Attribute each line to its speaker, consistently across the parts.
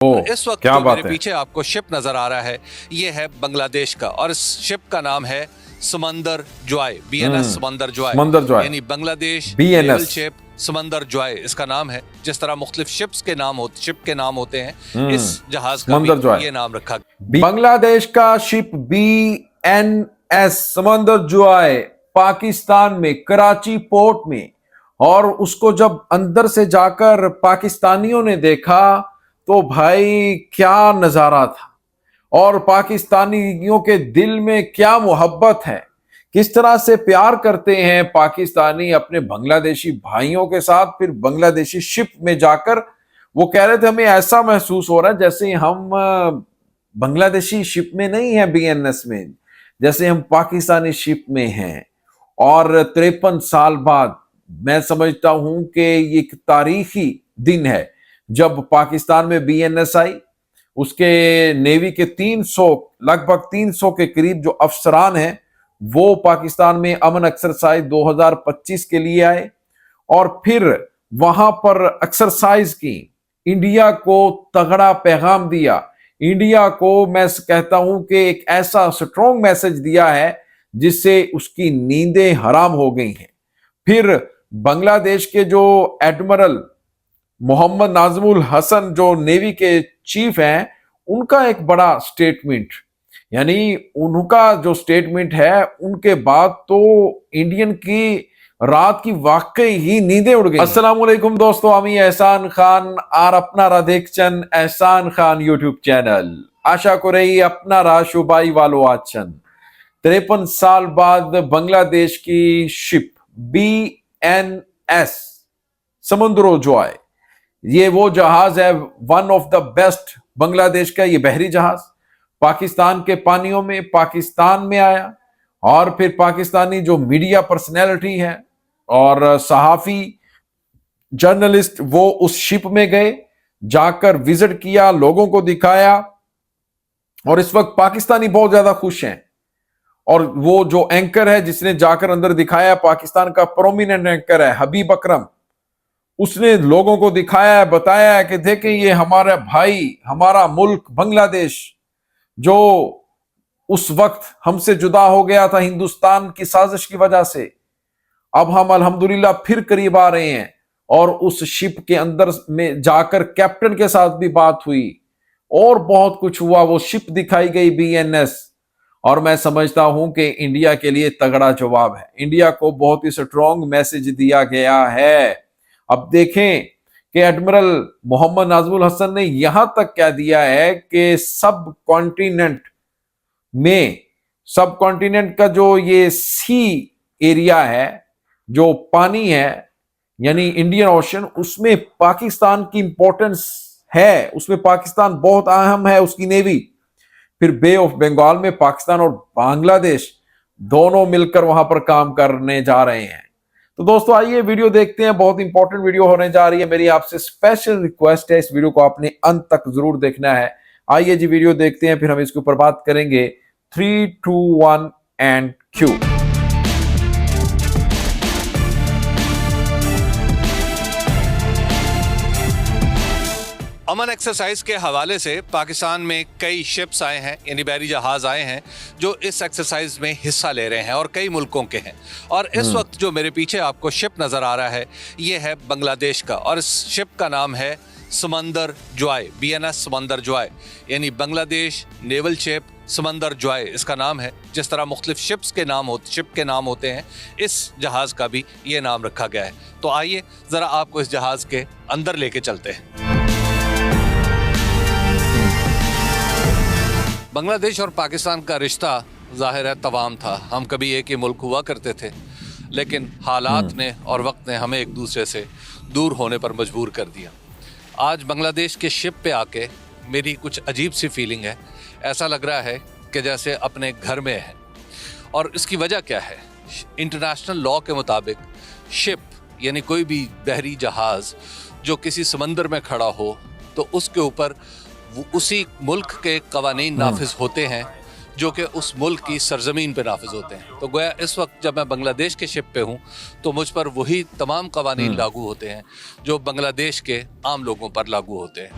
Speaker 1: इस वक्त जो मेरे पीछे आपको शिप नजर आ रहा है, ये है बांग्लादेश का, और इस शिप का नाम है समंदर जॉय, बीएनएस समंदर जॉय, यानी बांग्लादेश नेवल शिप समंदर जॉय इसका नाम है। जिस तरह मुख्तलिफ शिप के नाम होते हैं, इस जहाज का भी ये नाम रखा गया।
Speaker 2: बांग्लादेश का शिप बीएनएस समंदर जॉय पाकिस्तान में कराची पोर्ट में, और उसको जब अंदर से जाकर पाकिस्तानियों ने देखा तो भाई क्या नजारा था, और पाकिस्तानियों के दिल में क्या मोहब्बत है, किस तरह से प्यार करते हैं पाकिस्तानी अपने बांग्लादेशी भाइयों के साथ। फिर बांग्लादेशी शिप में जाकर वो कह रहे थे हमें ऐसा महसूस हो रहा है जैसे हम बांग्लादेशी शिप में नहीं है, बीएनएस में, जैसे हम पाकिस्तानी शिप में हैं। और 53 साल बाद मैं समझता हूं कि ये एक तारीखी दिन है जब पाकिस्तान में बीएनएस आई। उसके नेवी के लगभग 300 के करीब जो अफसरान हैं वो पाकिस्तान में अमन एक्सरसाइज 2025 के लिए आए, और फिर वहां पर एक्सरसाइज की, इंडिया को तगड़ा पैगाम दिया। इंडिया को मैं कहता हूं कि एक ऐसा स्ट्रॉन्ग मैसेज दिया है जिससे उसकी नींदें हराम हो गई हैं। फिर बांग्लादेश के जो एडमिरल मोहम्मद नाजमुल हसन जो नेवी के चीफ हैं, उनका एक बड़ा स्टेटमेंट, यानी उनका जो स्टेटमेंट है, उनके बाद तो इंडियन की रात की वाकई ही नींदें उड़ गई। अस्सलाम वालेकुम दोस्तों, আমি এহসান খান আর আপনারা দেখছেন এহসান খান ইউটিউব চ্যানেল। আশা করি আপনারা সবাই ভালো আছেন। 53 साल बाद बांग्लादेश की शिप बीएनएस समंदर जॉय, ये वो जहाज है, one of the best Bangladesh का ये बहरी जहाज, पाकिस्तान के पानियों में, पाकिस्तान में आया। और फिर पाकिस्तानी जो मीडिया पर्सनैलिटी है और सहाफी जर्नलिस्ट, वो उस शिप में गए, जाकर विजिट किया, लोगों को दिखाया, और इस वक्त पाकिस्तानी बहुत ज्यादा खुश हैं। और वो जो एंकर है जिसने जाकर अंदर दिखाया, पाकिस्तान का प्रोमिनेंट एंकर है हबीब अकरम, उसने लोगों को दिखाया है, बताया है कि देखें ये हमारा भाई, हमारा मुल्क बांग्लादेश जो उस वक्त हमसे जुदा हो गया था हिंदुस्तान की साजिश की वजह से, अब हम अल्हम्दुलिल्लाह फिर करीब आ रहे हैं। और उस शिप के अंदर में जाकर कैप्टन के साथ भी बात हुई और बहुत कुछ हुआ। वो शिप दिखाई गई बीएनएस, और मैं समझता हूं कि इंडिया के लिए तगड़ा जवाब है। इंडिया को बहुत ही स्ट्रॉन्ग मैसेज दिया गया है। अब देखें कि एडमिरल मोहम्मद नाजमुल हसन ने यहां तक कह दिया है कि सब कॉन्टिनेंट का जो ये सी एरिया है, जो पानी है, यानी इंडियन ओशन, उसमें पाकिस्तान की इंपॉर्टेंस है, उसमें पाकिस्तान बहुत अहम है, उसकी नेवी। फिर बे ऑफ बंगाल में पाकिस्तान और बांग्लादेश दोनों मिलकर वहां पर काम करने जा रहे हैं। तो दोस्तों आइए वीडियो देखते हैं, बहुत इंपॉर्टेंट वीडियो होने जा रही है। मेरी आपसे स्पेशल रिक्वेस्ट है, इस वीडियो को आपने अंत तक जरूर देखना है। आइए जी वीडियो देखते हैं, फिर हम इसके ऊपर बात करेंगे। 3, 2, 1 एंड क्यू।
Speaker 1: अमन एक्सरसाइज के हवाले से पाकिस्तान में कई शिप्स आए हैं, यानी बहरी जहाज आए हैं जो इस एक्सरसाइज में हिस्सा ले रहे हैं, और कई मुल्कों के हैं। और इस वक्त जो मेरे पीछे आपको शिप नज़र आ रहा है, ये है बांग्लादेश का, और इस शिप का नाम है समंदर जॉय, बीएनएस समंदर जॉय, यानी बांग्लादेश नेवल शिप समंदर जॉय इसका नाम है। जिस तरह मुख्तलिफ शिप के नाम होते हैं, इस जहाज़ का भी ये नाम रखा गया है। तो आइए ज़रा आपको इस जहाज़ के अंदर लेके चलते हैं। बांग्लादेश और पाकिस्तान का रिश्ता ज़ाहिर है तवाम था। हम कभी एक ही मुल्क हुआ करते थे, लेकिन हालात ने और वक्त ने हमें एक दूसरे से दूर होने पर मजबूर कर दिया। आज बांग्लादेश के शिप पे आके मेरी कुछ अजीब सी फीलिंग है। ऐसा लग रहा है कि जैसे अपने घर में है। और इसकी वजह क्या है? इंटरनेशनल लॉ के मुताबिक शिप यानी कोई भी बहरी जहाज़ जो किसी समंदर में खड़ा हो, तो उसके ऊपर उसी मुल्क के कवानीन नाफिज होते हैं जो कि उस मुल्क की सरजमीन पे नाफिज होते हैं। तो गोया इस वक्त जब मैं बांग्लादेश के शिप पे हूँ तो मुझ पर वही तमाम कवानीन लागू होते हैं जो बांग्लादेश के आम लोगों पर लागू होते हैं।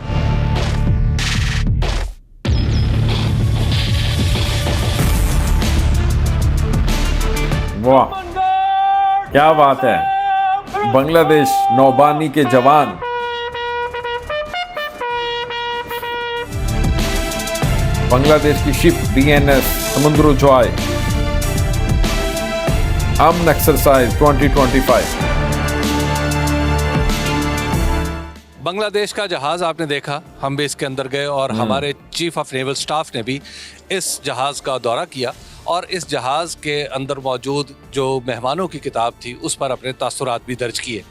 Speaker 2: वाह, क्या बात है। बांग्लादेश नौबानी के जवान बांग्लादेश की शिप बीएनएस समुद्रजॉय अमन एक्सरसाइज 2025।
Speaker 1: बांग्लादेश का जहाज़ आपने देखा, हम भी इसके अंदर गए और हमारे चीफ ऑफ नेवल स्टाफ ने भी इस जहाज़ का दौरा किया और इस जहाज़ के अंदर मौजूद जो मेहमानों की किताब थी उस पर अपने तासुरात भी दर्ज किए।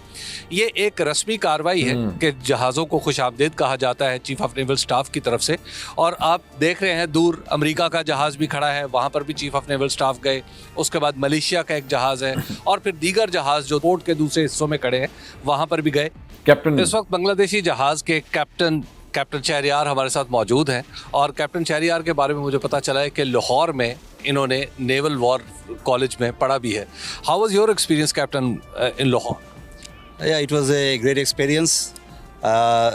Speaker 1: ये एक रस्मी कार्रवाई है कि जहाज़ों को खुशामदीद कहा जाता है चीफ ऑफ नेवल स्टाफ की तरफ से। और आप देख रहे हैं दूर अमेरिका का जहाज़ भी खड़ा है, वहाँ पर भी चीफ ऑफ नेवल स्टाफ गए। उसके बाद मलेशिया का एक जहाज़ है और फिर दीगर जहाज़ जो पोर्ट के दूसरे हिस्सों में खड़े हैं वहाँ पर भी गए।
Speaker 2: कैप्टन
Speaker 1: इस वक्त बांग्लादेशी जहाज़ के कैप्टन शहरयार हमारे साथ मौजूद हैं और कैप्टन शहरयार के बारे में मुझे पता चला है कि लाहौर में इन्होंने नेवल वॉर कॉलेज में पढ़ा भी है। How was your experience captain in Lahore?
Speaker 3: Yeah, it was a great experience.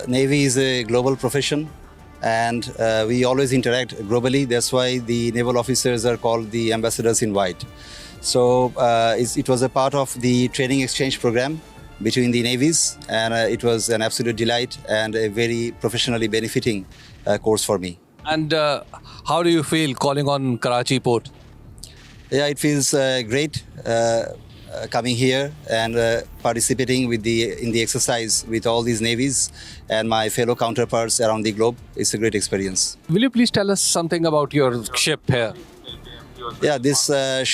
Speaker 3: Navy is a global profession and we always interact globally. That's why the naval officers are called the ambassadors in white. So it was a part of the training exchange program between the navies and it was an absolute delight and a very professionally benefiting course for me.
Speaker 1: And how do you feel calling on Karachi port?
Speaker 3: Yeah, it feels great coming here and participating in the exercise with all these navies and my fellow counterparts around the globe. It's a great experience.
Speaker 1: Will you please tell us something about your ship here?
Speaker 3: Yeah, this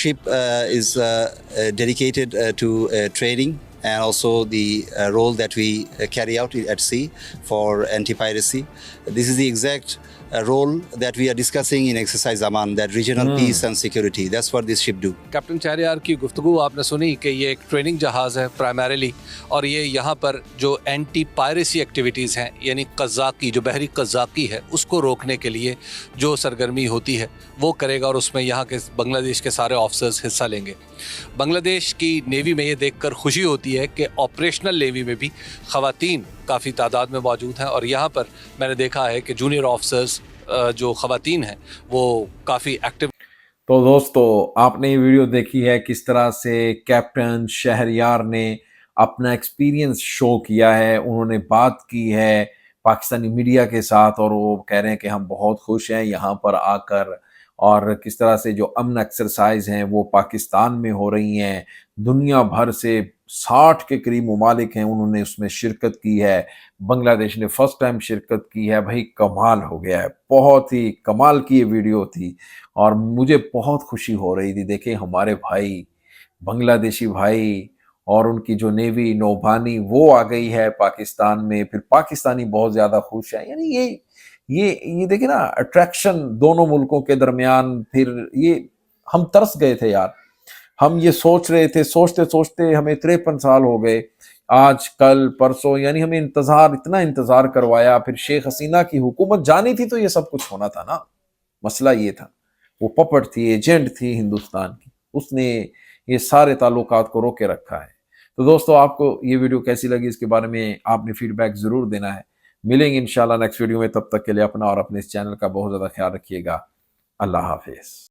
Speaker 3: ship is dedicated to training and also the role that we carry out at sea for anti-piracy. This is the exact role that we are discussing in Exercise Aman, that regional peace and security. That's what this ship do.
Speaker 1: Captain Shahryar की गुफ्तगू आपने सुनी कि ये एक training जहाज़ है primarily और ये यहाँ पर जो एंटी पायरेसी एक्टिविटीज़ हैं यानी कज़ाकी जो बहरी कज़ाकी है उसको रोकने के लिए जो सरगर्मी होती है वो करेगा और उसमें यहाँ के बांग्लादेश के सारे ऑफिसर्स हिस्सा लेंगे। बांग्लादेश की नेवी में ये देखकर खुशी होती है कि ऑपरेशनल नेवी में भी ख़वातीन काफ़ी तादाद में मौजूद हैं और यहाँ पर मैंने देखा है कि जूनियर ऑफिसर्स जो ख़वातीन हैं वो काफ़ी एक्टिव।
Speaker 2: तो दोस्तों आपने ये वीडियो देखी है किस तरह से कैप्टन शहरयार ने अपना एक्सपीरियंस शो किया है। उन्होंने बात की है पाकिस्तानी मीडिया के साथ और वो कह रहे हैं कि हम बहुत खुश हैं यहाँ पर आकर और किस तरह से जो अमन एक्सरसाइज हैं वो पाकिस्तान में हो रही हैं। दुनिया भर से 60 के करीब ममालिक हैं, उन्होंने उसमें शिरकत की है। बांग्लादेश ने फर्स्ट टाइम शिरकत की है। भाई कमाल हो गया है, बहुत ही कमाल की ये वीडियो थी और मुझे बहुत खुशी हो रही थी। देखिए हमारे भाई बांग्लादेशी भाई और उनकी जो नेवी नौबानी वो आ गई है पाकिस्तान में, फिर पाकिस्तानी बहुत ज़्यादा खुश है। यानी ये देखिए ना अट्रैक्शन दोनों मुल्कों के दरमियान। फिर ये हम तरस गए थे यार, हम ये सोच रहे थे, सोचते सोचते हमें 53 साल हो गए, आज कल परसों, यानी हमें इतना इंतजार करवाया। फिर शेख हसीना की हुकूमत जानी थी तो ये सब कुछ होना था ना। मसला ये था, वो पपट थी, एजेंट थी हिंदुस्तान की, उसने ये सारे ताल्लुकात को रोके रखा है। तो दोस्तों आपको ये वीडियो कैसी लगी इसके बारे में आपने फीडबैक जरूर देना है। मिलेंगे इंशाल्लाह नेक्स्ट वीडियो में, तब तक के लिए अपना और अपने इस चैनल का बहुत ज्यादा ख्याल रखिएगा। अल्लाह हाफिज।